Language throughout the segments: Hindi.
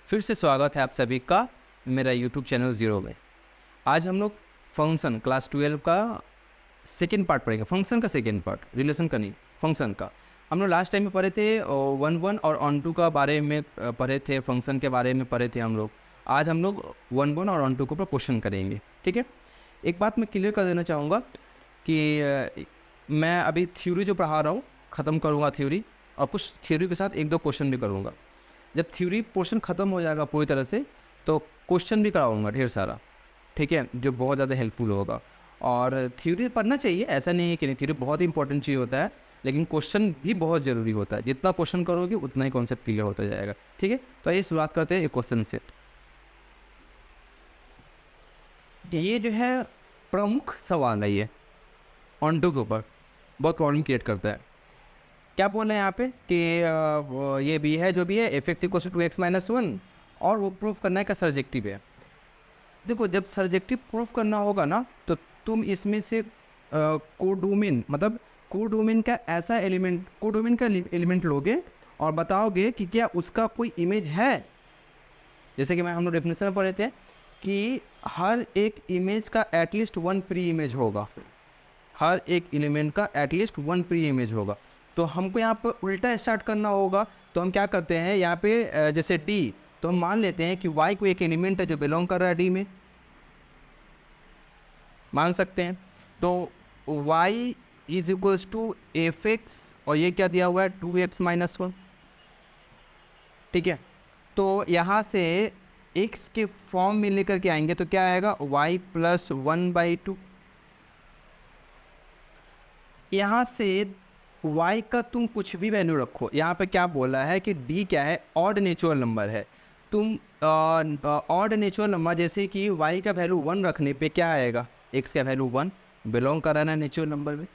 फिर से स्वागत है आप सभी का मेरा यूट्यूब चैनल ज़ीरो में। आज हम लोग फंक्शन क्लास 12 का सेकेंड पार्ट पढ़ेंगे। फंक्शन का सेकेंड पार्ट, रिलेशन का नहीं, फंक्शन का। हम लोग लास्ट टाइम में पढ़े थे 1 और ऑन टू का बारे में पढ़े थे, फंक्शन के बारे में पढ़े थे हम लोग। आज हम लोग 1 और ऑन टू के ऊपर क्वेश्चन करेंगे, ठीक है। एक बात मैं क्लियर कर देना चाहूँगा कि मैं अभी थ्योरी जो पढ़ा रहा हूँ ख़त्म करूँगा थ्योरी, और कुछ थ्योरी के साथ 1-2 क्वेश्चन भी करूँगा। जब थ्योरी पोर्शन ख़त्म हो जाएगा पूरी तरह से तो क्वेश्चन भी कराऊंगा ढेर सारा, ठीक है, जो बहुत ज़्यादा हेल्पफुल होगा। और थ्योरी पढ़ना चाहिए, ऐसा नहीं है कि नहीं, थ्योरी बहुत इंपॉर्टेंट चीज़ होता है, लेकिन क्वेश्चन भी बहुत ज़रूरी होता है। जितना क्वेश्चन करोगे उतना ही कॉन्सेप्ट क्लियर होता जाएगा, ठीक है। तो आइए शुरुआत करते हैं एक क्वेश्चन से। ये जो है प्रमुख सवाल है, ये ऑन टू के ऊपर बहुत प्रॉब्लम क्रिएट करता है। क्या बोल रहे हैं यहाँ पे कि ये भी है जो भी है F x equal to 2x-1, और वो प्रूफ करना है का सर्जेक्टिव है। देखो, जब सर्जेक्टिव प्रूफ करना होगा ना तो तुम इसमें से कोडोमेन, मतलब कोडोमेन का ऐसा एलिमेंट, कोडोमेन का एलिमेंट लोगे और बताओगे कि क्या उसका कोई इमेज है। जैसे कि हम लोग डेफिनेशन में पढ़े थे कि हर एक इमेज का एटलीस्ट 1 प्री इमेज होगा, हर एक एलिमेंट का एटलीस्ट 1 प्री इमेज होगा। तो हमको यहाँ पर उल्टा स्टार्ट करना होगा। तो हम क्या करते हैं यहाँ पे, जैसे डी, तो हम मान लेते हैं कि y को एक एलिमेंट है जो बिलोंग कर रहा है डी में, मान सकते हैं। तो y is equals to f x, और ये क्या दिया हुआ है 2x-1, ठीक है। तो यहाँ से x के फॉर्म में लेकर के आएंगे तो क्या आएगा y प्लस 1/2। यहाँ से y का तुम कुछ भी वैल्यू रखो। यहाँ पे क्या बोला है कि d क्या है, ऑड नेचुरल नंबर है। तुम ऑड नेचुरल नंबर जैसे कि y का वैल्यू 1 रखने पे क्या आएगा, x का वैल्यू 1 बिलोंग कराना नेचुरल नंबर में।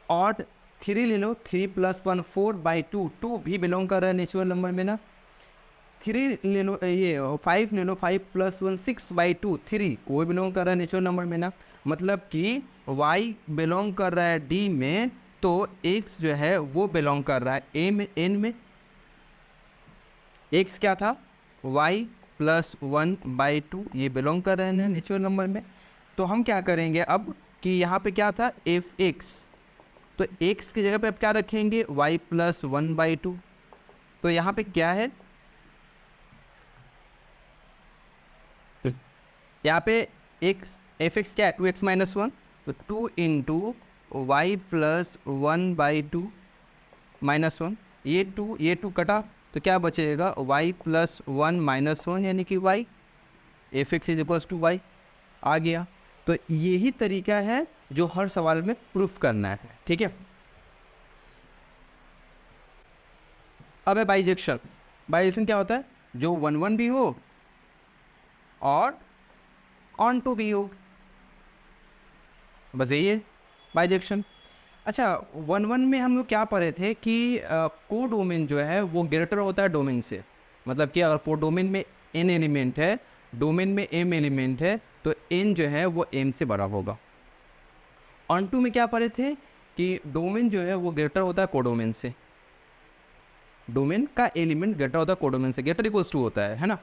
ऑड 3 ले लो, 3 + 1 4/2, 2 भी बिलोंग कर रहा है नेचुरल नंबर में ना। 3 ले लो, ये 5 ले लो, 5 + 1 6/2, 3 वो बिलोंग कर रहा है नेचुरल नंबर में ना। मतलब कि y बिलोंग कर रहा है d में, तो x जो है वो बिलोंग कर रहा है a में, n में। x क्या था y प्लस 1/2, ये बिलोंग कर रहे हैं नेचुरल नंबर में। तो हम क्या करेंगे अब कि यहाँ पे क्या था एफ एक्स, तो x की जगह पे अब क्या रखेंगे y प्लस 1/2। तो यहाँ पे क्या है, यहाँ पे x एफ एक्स क्या है 2x-1, तो 2 इंटू y प्लस 1/2 -1, ये 2 कटा तो क्या बचेगा y प्लस 1 -1, यानी कि y F X is equals to Y आ गया। तो यही तरीका है जो हर सवाल में प्रूफ करना है, ठीक है। अब है बाइजेक्शन। बाइजेक्शन क्या होता है, जो 1 भी हो और ऑन टू भी हो, बस यही है बाइजेक्शन। अच्छा, 1 में हम लोग क्या पढ़े थे कि कोडोमेन जो है वो ग्रेटर होता है डोमेन से। मतलब कि अगर फॉर डोमेन में n एलिमेंट है, डोमेन में m एलिमेंट है, तो n जो है वो m से बड़ा होगा। ऑन टू में क्या पढ़े थे कि डोमेन जो है वो ग्रेटर होता है कोडोमेन से, डोमेन का एलिमेंट ग्रेटर होता है कोडोमेन से, ग्रेटर इक्वल्स टू होता है ना।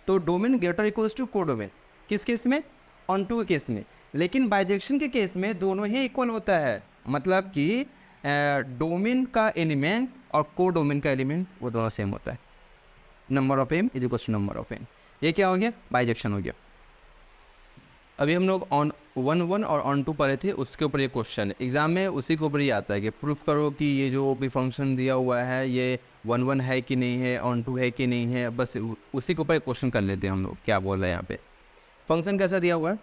तो domain greater equals to codomain किस केस में, ऑन टू के केस में। लेकिन बाइजेक्शन के केस में दोनों ही इक्वल होता है। मतलब कि डोमेन का एलिमेंट और कोडोमेन का एलिमेंट वो दोनों सेम होता है। Number of m is equals to number of n। ये क्या हो गया, बाइजेक्शन हो गया। अभी हम लोग ऑन 1 और ऑन 2 पढ़े थे, उसके ऊपर ये क्वेश्चन है एग्जाम में, उसी के ऊपर ही आता है कि प्रूफ करो कि ये जो भी फंक्शन दिया हुआ है ये 1 है कि नहीं है, ऑन 2 है कि नहीं है। बस उसी के ऊपर क्वेश्चन कर लेते हैं हम लोग। क्या बोल रहे हैं यहाँ पे, फंक्शन कैसा दिया हुआ है,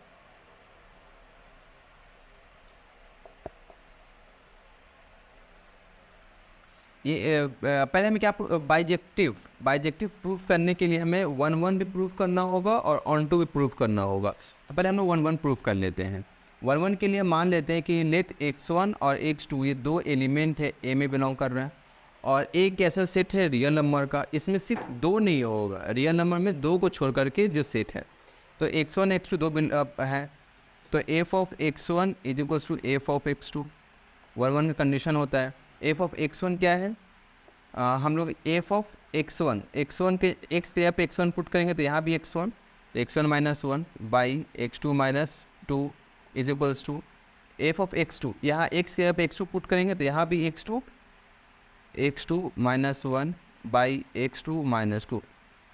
ये पहले हमें क्या बाइजेक्टिव प्रूफ करने के लिए हमें 1 भी प्रूफ करना होगा और ऑन 2 भी प्रूफ करना होगा। पहले हम लोग 1 प्रूफ कर लेते हैं। 1 के लिए मान लेते हैं कि लेट x1 और x2 ये 2 एलिमेंट है a में बिलोंग कर रहे हैं, और एक ऐसा सेट है रियल नंबर का, इसमें सिर्फ 2 नहीं होगा, रियल नंबर में 2 को छोड़ करके जो सेट है। तो x1 x2 2 है, तो f of x1 is equals to f of x2। 1 का कंडीशन होता है। f ऑफ x1 क्या है, हम लोग f ऑफ x1 के x के यहाँ पे x1 पुट करेंगे तो यहाँ भी x1 minus one by x2 minus two is equals to f of x2, यहाँ x के यहाँ पे x2 पुट करेंगे तो यहाँ भी x2 minus one by x2 minus two.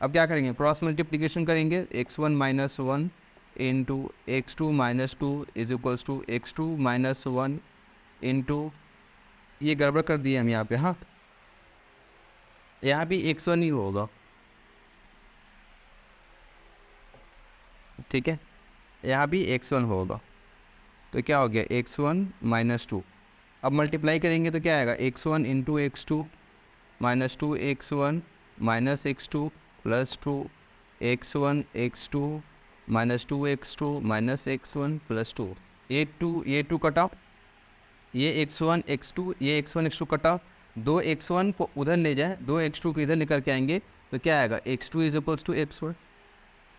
अब क्या करेंगे, क्रॉस मल्टीप्लिकेशन करेंगे, x1 minus one into x2 minus two is equals to x2 minus one into, ये गड़बड़ कर दिए हम यहाँ पे, हाँ यहाँ भी x1 ही होगा, ठीक है, यहाँ भी x1 होगा, तो क्या हो गया x1 माइनस टू। अब मल्टीप्लाई करेंगे तो क्या आएगा, x1 into x2 minus to x1 minus x2 plus two x1 x2 minus to x2 minus x1 plus two, ये टू कटा, ये x1 x2 ये x1 x2 कटा, दो x1 को उधर ले जाए, दो x2 को इधर निकल के आएंगे तो क्या आएगा x2 is equals to x1,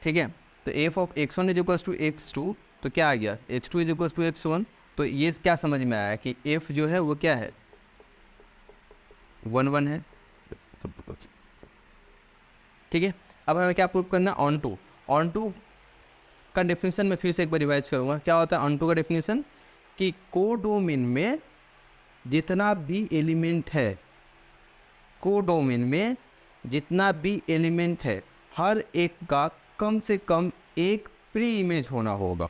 ठीक है। तो f of x1 is equals to x2, तो क्या आ गया x2 is equals to x1। तो ये क्या समझ में आया कि f जो है वो क्या है 1 है, ठीक है। अब हमें क्या प्रूव करना, ऑन टू का डेफिनेशन मैं फिर से एक बार रिवाइज करूँगा। क्या होता है ऑन टू का डेफिनेशन, कि कोडोमेन में जितना भी एलिमेंट है, कोडोमेन में जितना भी एलिमेंट है, हर एक का कम से कम एक प्री इमेज होना होगा,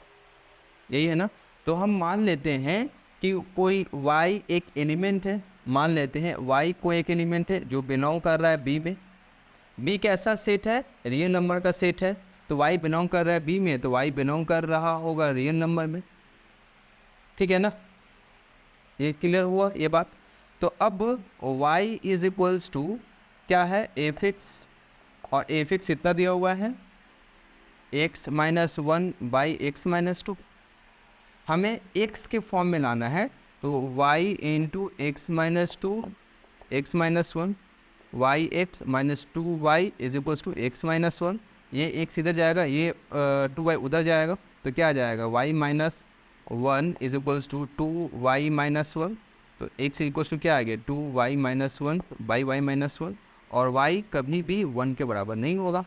यही है ना। तो हम मान लेते हैं कि कोई y एक एलिमेंट है, मान लेते हैं y को एक एलिमेंट है जो बिलोंग कर रहा है b में। b कैसा सेट है, रियल नंबर का सेट है, तो y बिलोंग कर रहा है b में, तो y बिलोंग कर रहा होगा रियल नंबर में, ठीक है ना, ये क्लियर हुआ ये बात। तो अब y इज इक्वल्स टू क्या है f(x), और f(x) इतना दिया हुआ है x minus one by x minus two, हमें x के फॉर्म में लाना है, तो y into x minus two x minus one y x minus two y is equals to x minus one, ये x इधर जाएगा, ये 2y उधर जाएगा, तो क्या आ जाएगा y minus one is equals to 2y minus one, तो x इक्वल्स टू क्या आ गया 2y minus one by y minus one, और y कभी भी 1 के बराबर नहीं होगा,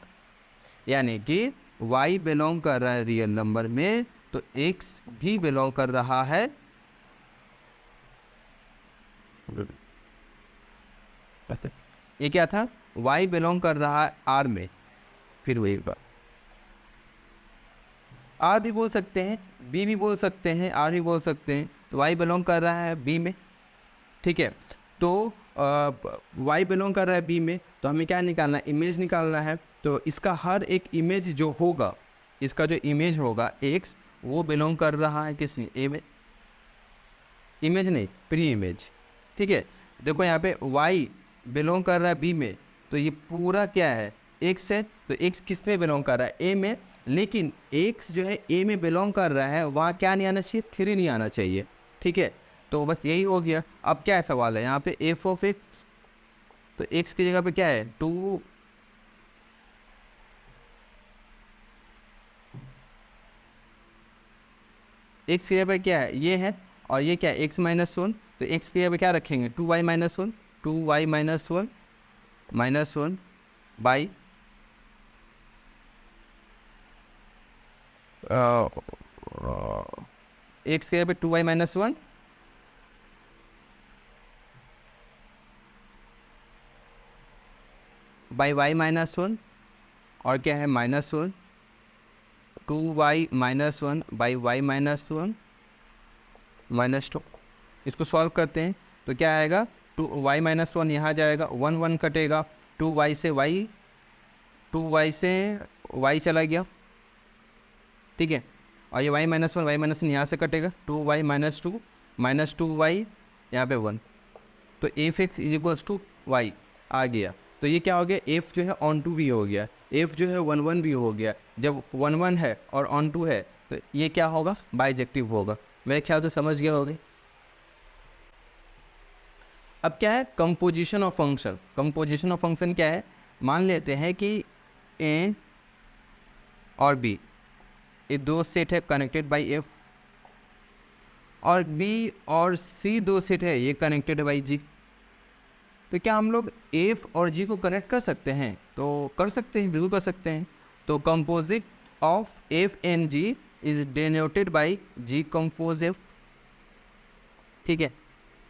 यानी कि y बिलोंग कर रहा है रियल नंबर में, तो x भी बिलोंग कर रहा है ये क्या था, y बिलोंग कर रहा है r में, फिर वही बात r भी बोल सकते हैं, b भी बोल सकते हैं, r भी बोल सकते हैं, तो y बिलोंग कर रहा है b में, ठीक है। तो y बिलोंग कर रहा है b में, तो हमें क्या निकालना है, इमेज निकालना है। तो इसका हर एक इमेज जो होगा, इसका जो इमेज होगा x, वो बिलोंग कर रहा है किस में, a में, इमेज नहीं प्री इमेज, ठीक है। देखो यहाँ पे y बिलोंग कर रहा है b में, तो ये पूरा क्या है x है, तो x किस में बिलोंग कर रहा है a में, लेकिन x जो है a में बिलोंग कर रहा है, वहाँ क्या नहीं आना चाहिए, 3 नहीं आना चाहिए, ठीक है। तो बस यही हो गया। अब क्या है सवाल है यहाँ पे f ऑफ x, तो x की जगह पे क्या है 2, x की जगह पे क्या है ये है, और ये क्या है x माइनस वन, तो x की जगह पे क्या रखेंगे 2y minus one, 2y minus one by x की जगह पे 2y minus one by y minus one, और क्या है minus one, 2y minus one by y minus one minus two. इसको सॉल्व करते हैं तो क्या आएगा 2y माइनस वन यहाँ जाएगा, 1 1 कटेगा, 2y से y चला गया, ठीक है, और ये y माइनस वन यहाँ से कटेगा, 2y माइनस टू वाई यहाँ पे 1, तो f(x) is equals to Y आ गया। तो ये क्या हो गया, f जो है ऑन टू भी हो गया, f जो है 1 1 भी हो गया। जब 1 1 है और ऑन टू है तो ये क्या होगा, बाइजेक्टिव होगा। मेरे ख्याल से समझ गया होगी। अब क्या है composition of function, composition of function क्या है, मान लेते हैं कि a और b ये दो सेट है कनेक्टेड बाय f, और b और c दो सेट है ये कनेक्टेड बाय g, तो क्या हम लोग एफ और जी को कनेक्ट कर सकते हैं? तो कर सकते हैं, बिल्कुल कर सकते हैं। तो composite of f and g is denoted by g compose f. ठीक है,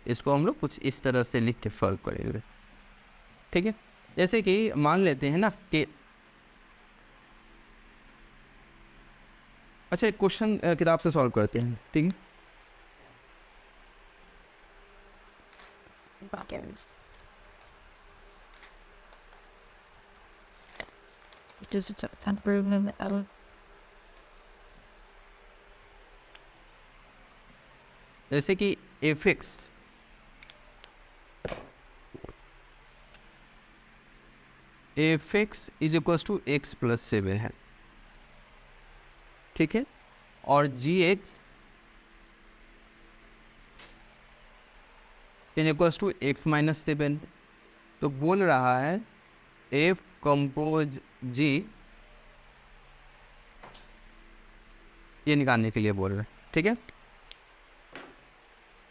इसको हम लोग कुछ इस तरह से लिख के सॉल्व करेंगे। ठीक है, जैसे कि मान लेते हैं ना कि अच्छा एक क्वेश्चन किताब से सॉल्व करते हैं। ठीक है, Just improvement of जैसे कि F X is equals to X plus 7 है। ठीक है, और G X in equals to x minus 7। तो बोल रहा है एफ कंपोज जी, ये निकालने के लिए बोल रहे हैं। ठीक है,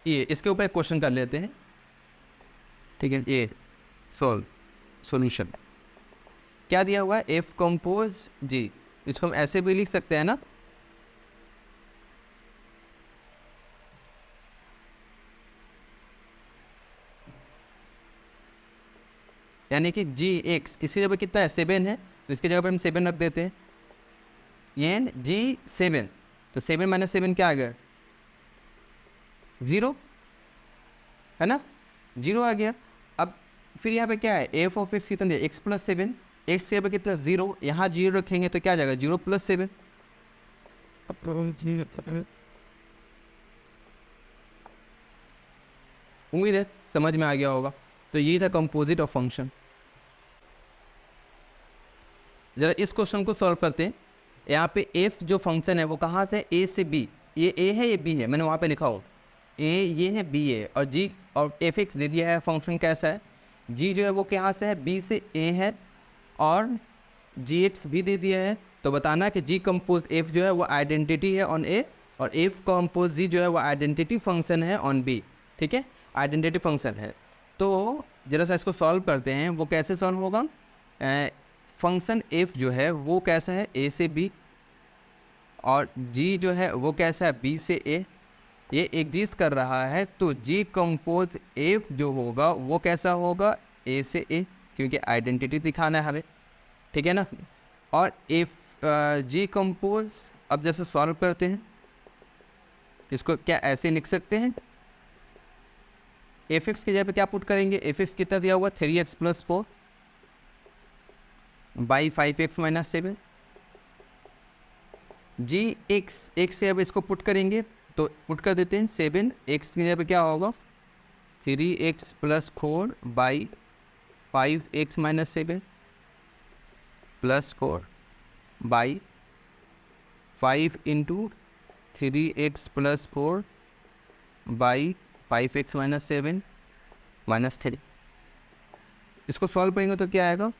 ये इसके ऊपर एक क्वेश्चन कर लेते हैं। ठीक है, ये सॉल्यूशन क्या दिया हुआ है, एफ कंपोज जी, इसको हम ऐसे भी लिख सकते हैं ना, यानी कि जी एक्स इसकी जगह कितना है 7 है, तो इसकी जगह पे हम 7 रख देते हैं। ये जी 7, तो 7 माइनस 7 क्या आ गया, 0 है ना, 0 आ गया। अब फिर यहाँ पे क्या है, एफ ऑफ एक्स कितना दिया, एक्स प्लस 7, एक्स के पे कितना 0, यहाँ 0 रखेंगे तो क्या आ जाएगा 0 प्लस 7। उम्मीद है समझ में आ गया होगा। तो ये था कंपोजिट ऑफ फंक्शन। जरा इस क्वेश्चन को सॉल्व करते हैं। यहाँ पे एफ जो फंक्शन है वो कहाँ से, ए से बी, ये ए है ये बी है, मैंने वहाँ पे लिखा हूँ ए ये है बी है, और जी और एफ एक्स दे दिया है, फंक्शन कैसा है, जी जो है वो कहाँ से है, बी से ए है, और जी एक्स भी दे दिया है। तो बताना कि जी कंपोज एफ जो है वो आइडेंटिटी है ऑन ए, और एफ कंपोज जी जो है वो आइडेंटिटी फंक्शन है ऑन बी। ठीक है, आइडेंटिटी फंक्शन है। तो जरा सा इसको सॉल्व करते हैं। वो कैसे सॉल्व होगा, फंक्शन एफ जो है वो कैसा है, ए से बी, और जी जो है वो कैसा है, बी से ए, ये एग्जिस्ट कर रहा है। तो जी कंपोज एफ जो होगा वो कैसा होगा, ए से ए, क्योंकि आइडेंटिटी दिखाना है हमें। ठीक है ना, और एफ जी कंपोज, अब जैसे सॉल्व करते हैं इसको क्या ऐसे लिख सकते हैं, एफ एक्स की जगह पे क्या पुट करेंगे, एफ एक्स कितना दिया हुआ 3x plus 4 by 5x minus 7, g x x से अब इसको पुट करेंगे तो पुट कर देते हैं 7, एक्स की जगह पे क्या होगा 3x plus 4 by 5x minus 7 plus 4 by 5 into 3x plus 4 by 5x minus 7 minus 3। इसको सॉल्व करेंगे तो क्या आएगा,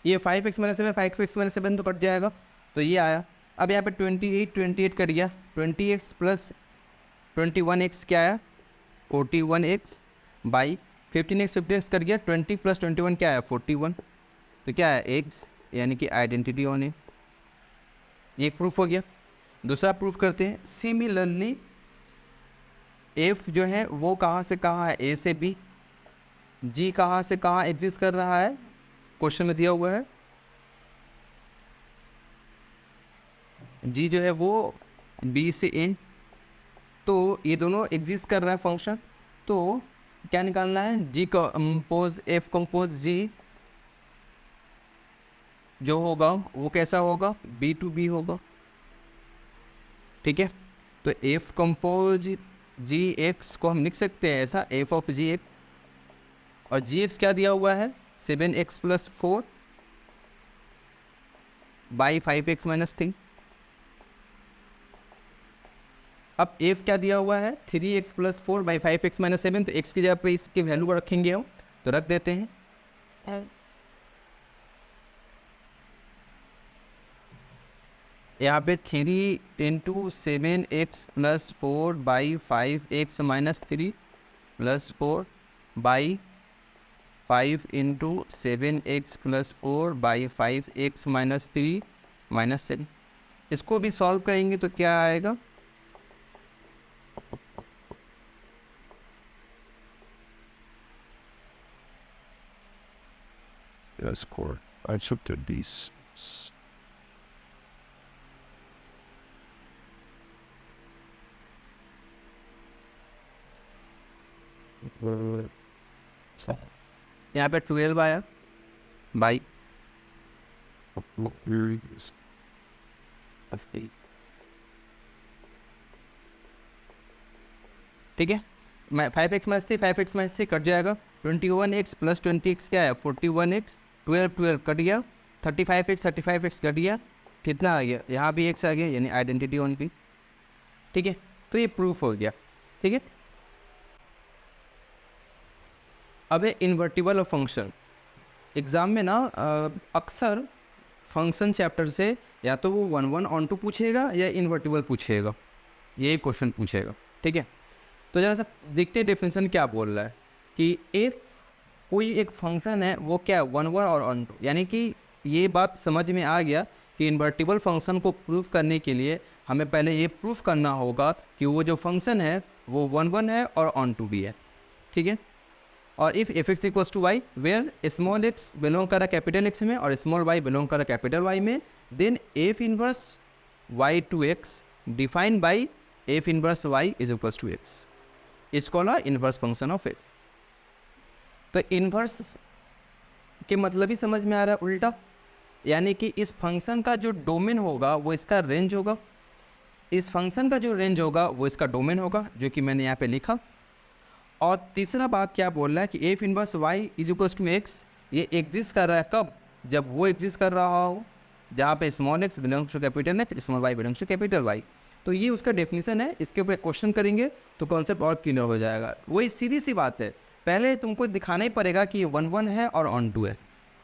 ये 5x माइनस 7 5x माइनस 7 तो कट जाएगा, तो ये आया। अब यहाँ पे 28 कर दिया, 20x प्लस 21x क्या आया 41x बाई 15x कर गया, 20 प्लस 21 क्या आया 41, तो क्या है x, यानी कि आइडेंटिटी होने, ये प्रूफ हो गया। दूसरा प्रूफ करते हैं। सिमिलरली f जो है वो कहाँ से कहाँ है, a से b, g कहाँ से कहाँ एग्जिस्ट कर रहा है, क्वेश्चन में दिया हुआ है g जो है वो b से n, तो ये दोनों एग्जिस्ट कर रहा है फंक्शन। तो क्या निकालना है, जी कंपोज एफ कंपोज जी जो होगा वो कैसा होगा, बी टू बी होगा। ठीक है, तो एफ कंपोज जी एक्स को हम लिख सकते हैं ऐसा, एफ ऑफ जी एक्स, और जी एक्स क्या दिया हुआ है 7x plus 4 by 5x minus 3। अब एफ क्या दिया हुआ है 3x plus 4 by 5x minus 7, तो x की जगह पे इसकी वैल्यू को रखेंगे हम, तो रख देते हैं and यहाँ पे 3 × 7x + 4/5x - 4 by 5 × 7x + 4/5x - 3 -7। इसको भी सॉल्व करेंगे तो क्या आएगा? Yes, core. I took the these. यहाँ पे 12 आया बाई ठीक है। मैं 5x - 3 5x - 3 कट जाएगा। 21x + 20x क्या है? 41x। 12 कट गया। 35x कट गया। कितना आ गया? यहाँ भी x आ गया, यानी आइडेंटिटी उनकी। ठीक है, तो ये प्रूफ हो गया। ठीक है, अब है इन्वर्टिबल ऑफ फंक्शन। एग्ज़ाम में ना अक्सर फंक्शन चैप्टर से या तो वो 1 ऑन टू पूछेगा या इन्वर्टिबल पूछेगा, यही क्वेश्चन पूछेगा। ठीक है, तो जरा सा देखते हैं डेफिनेशन क्या बोल रहा है कि इफ़ कोई एक फंक्शन है वो क्या है 1 और ऑन टू, यानी कि ये बात समझ में आ गया कि इन्वर्टिबल फंक्शन को प्रूव करने के लिए हमें पहले ये प्रूफ करना होगा कि वो जो फंक्शन है वो 1 है और ऑन टू भी है। ठीक है, और if f(x = y) where small x belong कर रहा कैपिटल x में और स्मॉल y बिलोंग कर रहा कैपिटल y में, then f inverse y/x defined by f inverse y = x is called a inverse function of f। तो इनवर्स के मतलब ही समझ में आ रहा है उल्टा, यानी कि इस फंक्शन का जो डोमेन होगा वो इसका रेंज होगा, इस फंक्शन का जो रेंज होगा वो इसका डोमेन होगा, जो कि मैंने यहाँ पे लिखा। और तीसरा बात क्या बोल रहा है कि f इनवर्स y = x, ये एग्जिस्ट कर रहा है कब? जब वो एग्जिस्ट कर रहा हो जहाँ पे small x belongs to capital x, small y belongs to capital y। तो ये उसका डेफिनेशन है, इसके ऊपर क्वेश्चन करेंगे तो कॉन्सेप्ट और क्लियर हो जाएगा। वही सीधी सी बात है, पहले तुमको दिखाना ही पड़ेगा कि 1 है और ऑन टू है,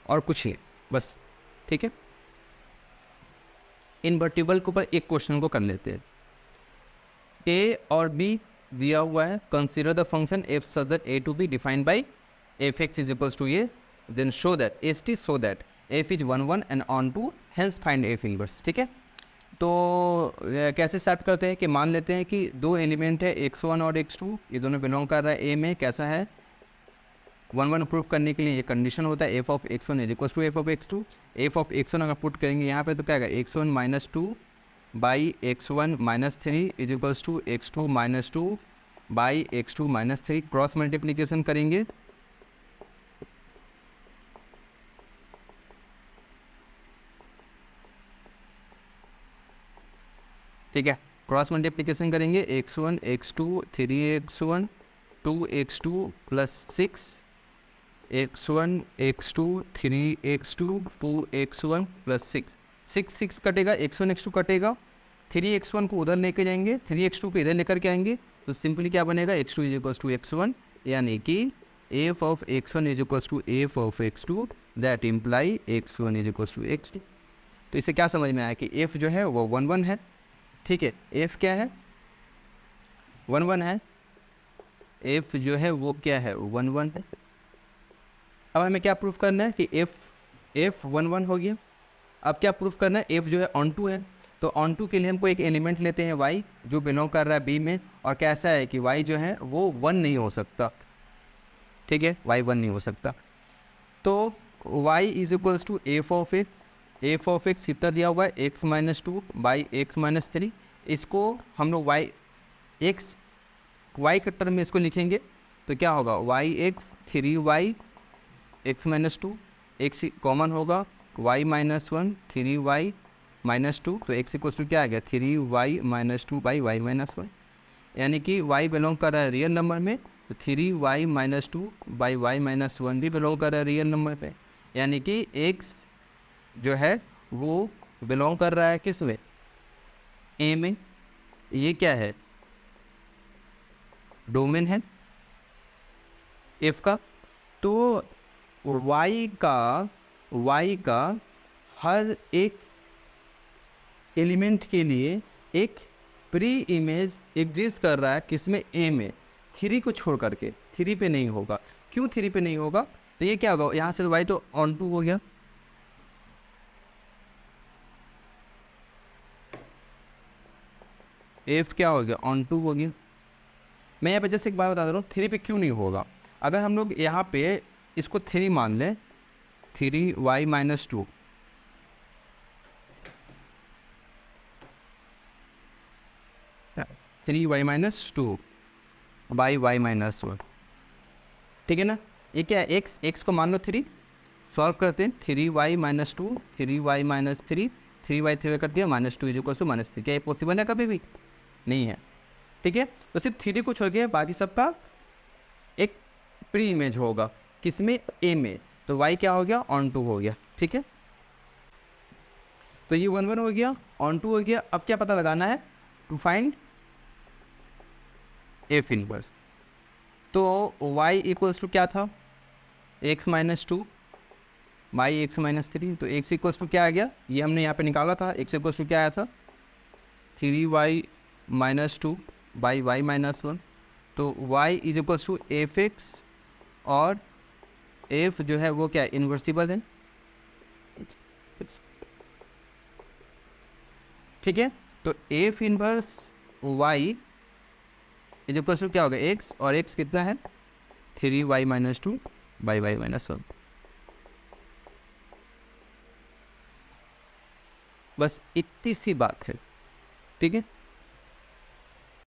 और कुछ नहीं, बस। ठीक है, इन्वर्टिबल के ऊपर एक क्वेश्चन को कर लेते हैं। a और b दिया हुआ है, consider the function f such that a to be defined by f(x = a), then show that st so that f is 1 and on to, hence find f inverse। ठीक है, तो कैसे स्टार्ट करते हैं कि मान लेते हैं कि दो एलिमेंट है x1 और x2, ये दोनों बिलोंग कर रहा है a में। कैसा है? 1 प्रूफ करने के लिए ये कंडीशन होता है f(x1 = f(x2)। f(x1) अगर पुट करेंगे यहाँ पे तो क्या आएगा? x1 - 2 by x1 - 3 = x2 - 2 by x2 - 3। Cross multiplication करेंगे ठीक है, क्रॉस मल्टीप्लीकेशन करेंगे x1 x2 3x1 2x2 + 6 x1 x2 3x2 2x1 + 6 6 कटेगा, x1 x2 कटेगा, 3x1 को उधर लेके जाएंगे, 3x2 को इधर लेकर के आएंगे, तो सिंपली क्या बनेगा? x2 = x1, यानी कि f(x1 = f(x2), that imply x1 = x2। तो इसे क्या समझ में आया कि f जो है वो 1 है। ठीक है, f क्या है? 1 है, f जो है वो क्या है? 1 है। अब हमें क्या प्रूफ करना है कि f 1 हो गया। अब क्या प्रूफ करना है? f जो है ऑन टू है, तो ऑन टू के लिए हमको एक एलिमेंट लेते हैं y जो बिलोंग कर रहा है b में, और कैसा है कि y जो है वो 1 नहीं हो सकता। ठीक है, y 1 नहीं हो सकता, तो y = f(x) कितना दिया हुआ है? x - 2 by x - 3। इसको हम लोग y के टर्म में इसको लिखेंगे तो क्या होगा? yx 3y x - 2, x common होगा, y - 1 3y - 2, तो x = क्या आ गया? 3y - 2 बाई y - 1, यानी कि y बिलोंग कर रहा है रियल नंबर में, तो 3y - 2 बाई y - 1 भी बिलोंग कर रहा है रियल नंबर पे, यानी कि x जो है वो बिलोंग कर रहा है किस में? a में। ये क्या है? डोमेन है f का। तो y का हर एक एलिमेंट के लिए एक प्री इमेज एग्जिस्ट कर रहा है, किसमें, a में, 3 को छोड़ करके। 3 पे नहीं होगा। क्यों 3 पे नहीं होगा? तो ये क्या होगा, यहाँ से y तो ऑन टू हो गया, f क्या हो गया, ऑन टू हो गया। मैं यहाँ पे जैसे एक बात बता दे रहा हूँ, 3 पे क्यों नहीं होगा। अगर हम लोग यहाँ पे इसको 3 मान लें, 3y minus 2, three y minus two by y minus 1, ठीक है ना। ये क्या है, x को मान लो 3, सॉल्व करते हैं, 3y minus 2, 3y minus 3, 3y 3 cut गया, minus 2 is equal to minus 3। क्या ये पॉसिबल है? कभी भी नहीं है, ठीक है। तो सिर्फ 3 को छोड़ के बाकी सबका एक प्री इमेज होगा, किसमें, a में। तो y क्या हो गया, ऑन टू हो गया, ठीक है। तो ये 1 1 हो गया, ऑन टू हो गया। अब क्या पता लगाना है, टू फाइंड एफ इनवर्स। तो y इक्वल्स टू क्या था, x minus 2 by x minus 3। तो x इक्वल्स टू क्या आ गया, ये हमने यहाँ पे निकाला था, x इक्वल्स टू क्या आया था, 3y minus 2 by y minus 1। तो y is equals to f x, और f जो है वो क्या है, इन्वर्सिबल है, ठीक है। तो f inverse y is equals to क्या होगा, x, और x कितना है, 3y minus 2 by y minus 1। बस इतनी सी बात है, ठीक है।